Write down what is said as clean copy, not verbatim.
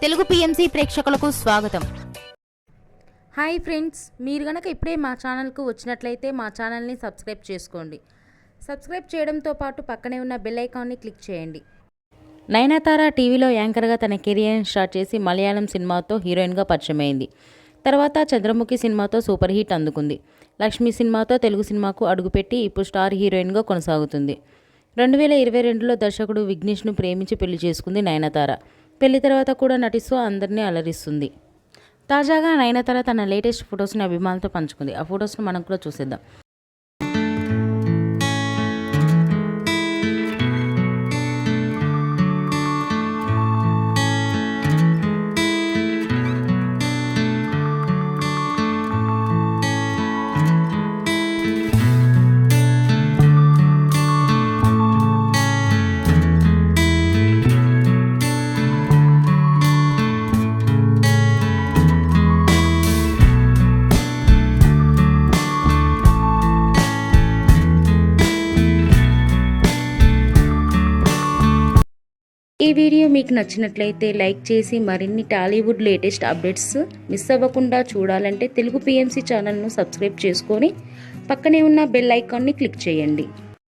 Telugu PMC ప్రేక్షకులకు స్వాగతం. Hi friends, మీరు గనక ఇప్పుడే మా ఛానల్కు వచ్చినట్లయితే మా ఛానల్ని సబ్స్క్రైబ్ చేసుకోండి. సబ్స్క్రైబ్ చేయడంతో పాటు పక్కనే ఉన్న బెల్ ఐకాన్ని క్లిక్ చేయండి. నయనతార టీవీలో యాంకర్గా తన కెరియర్ని స్టార్ట్ చేసి మలయాళం సినిమాతో హీరోయిన్గా పరిచయమైంది. తర్వాత చంద్రముఖి సినిమాతో సూపర్ హిట్ అందుకుంది. లక్ష్మి సినిమాతో తెలుగు సినిమాకు అడుగుపెట్టి ఇప్పుడు స్టార్ హీరోయిన్గా కొనసాగుతుంది. 2022లో దర్శకుడు విఘ్నేష్ను ప్రేమించి పెళ్లి చేసుకుంది నయనతార. పెళ్లి తర్వాత కూడా నటిస్తూ అందరినీ అలరిస్తుంది. తాజాగా నయనతార తన లేటెస్ట్ ఫొటోస్ని అభిమానులతో పంచుకుంది. ఆ ఫొటోస్ను మనం కూడా చూసేద్దాం. ఈ వీడియో మీకు నచ్చినట్లయితే లైక్ చేసి మరిన్ని టాలీవుడ్ లేటెస్ట్ అప్డేట్స్ మిస్ అవ్వకుండా చూడాలంటే తెలుగు పిఎంసి ఛానల్ను సబ్స్క్రైబ్ చేసుకొని పక్కనే ఉన్న బెల్ ఐకాన్ని క్లిక్ చేయండి.